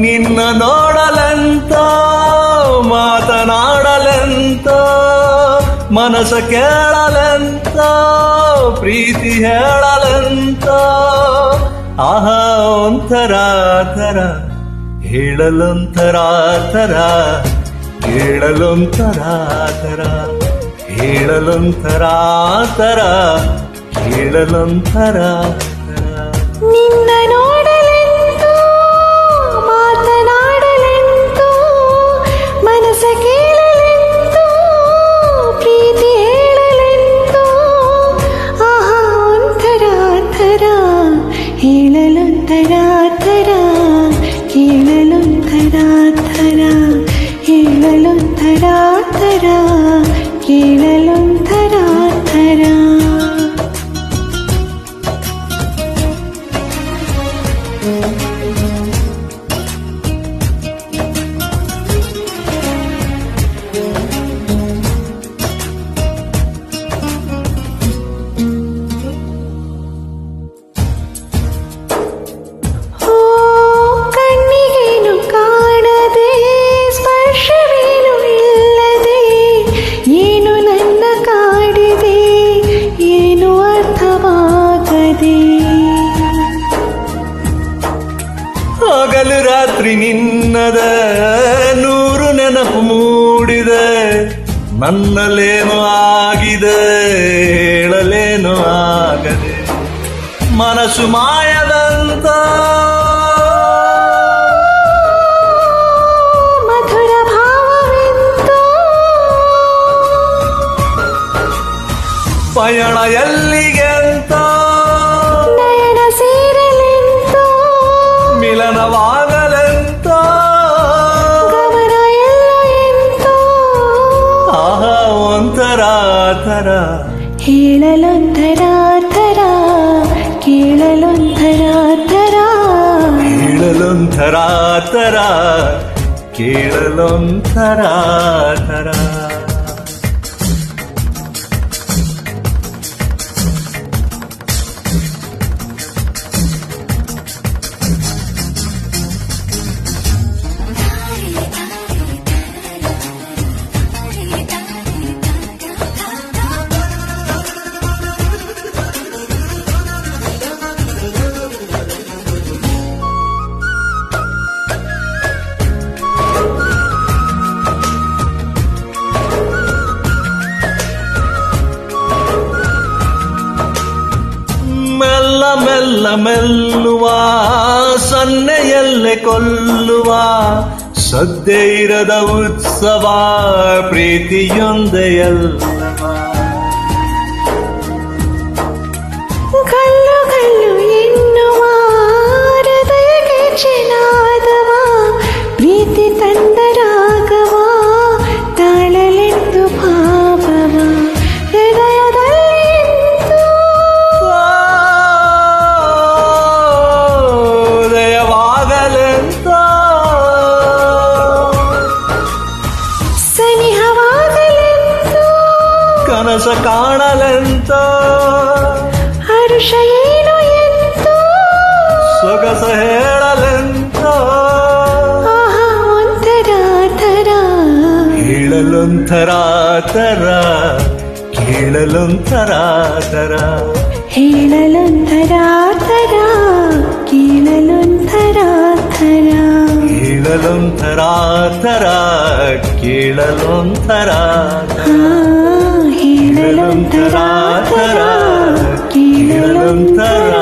ನಿನ್ನ ನೋಡಲೆಂತ ಮಾತನಾಡಲೆಂತ ಮನಸ ಕೇಳಲೆಂತ ಪ್ರೀತಿ ಹೇಳಲೆಂತ ಆಹಾ ಒಂಥರ ಥರ ಹೇಳಲೊಂಥರ ಥರ ಕೇಳಲೊಂಥರ ಥರ ಹೇಳಲೊಂಥರ ಥರ ಕೇಳಲೊಂಥರ ನಿನ್ನ ನೋಡಲೆಂತೋ ಮಾತನಾಡಲೆಂತೋ ಮನಸ ಕೇಳಲೆಂತೋ ಪ್ರೀತಿ ಹೇಳಲೆಂತೋ ಆಹಾ ಒಂಥರ ಥರ ಹೇಳಲೊಂಥರ ಥರ ಕೇಳಲೊಂಥರ ಥರ ಹೇಳಲೊಂಥರ ಥರ ಕೇಳಲೊಂಥರ ಥರ ಹಗಲು ರಾತ್ರಿ ನಿನ್ನದ ನೂರು ನೆನಪು ಮೂಡಿದೆ ನನ್ನಲ್ಲೇನು ಆಗಿದೆ ಹೇಳಲೇನು ಆಗದೆ ಮನಸ್ಸು ಮಾಯದಂತ ಮಧುರ ಭಾವವೆಂತೋ ಪಯಣ ಎಲ್ಲಿಗೆಂತ ನಯನ ಸೇರಲೆಂತೋ ಮಿಲನವಾಗಲೆಂತ ಗಮನ ಎಲ್ಲ ಎಂತೋ ಆಹಾ ಒಂಥರ ಥರ ಹೇಳಲೊಂಥರ ಥರ ಕೇಳಲೊಂಥರ ಥರ ಹೇಳಲೊಂಥರ ಥರ ಕೇಳಲೊಂಥರ ಥರ ಮೆಲ್ಲ ಮೆಲ್ಲ ಮೆಲ್ಲುವ ಸನ್ನೆಯಲ್ಲೇ ಕೊಲ್ಲುವ ಸದ್ದೆ ಇರದ ಉತ್ಸವ ಪ್ರೀತಿಯೊಂದೇ ಅಲ್ಲವ ಕಲ್ಲು ಕಲ್ಲು ಎನ್ನುವ ಹೃದಯಕ್ಕೆ ಚೆನಾದವ ಪ್ರೀತಿ ತಂದರಾಗವ ತಾಳಲೆಂದು ಭಾವವ ಹೃದಯದಲ್ಲಿಂದು ಉದಯವಾಗಲೆಂತ ಸನಿಹವಾಗಲೆಂದು ಕನಸ ಕಾಣಲೆಂತ ಹರುಷ ಏನು ಎಂತೋ ಸೊಗಸ ಹೇಳಲೆಂತ ಆಹಾ ಒಂಥರ ಥರ ಹೇಳಲೊಂಥರ ಥರ ಕೇಳಲೊಂಥರ ಥರ ಹೇಳಲೊಂಥರ ಥರ ಕೇಳಲೊಂಥರ ಥರ ಹೇಳಲೊಂಥರ ಥರ ಕೇಳಲೊಂಥರ ಹೇಳಲೊಂಥರ ಥರ ಕೇಳಲೊಂಥರ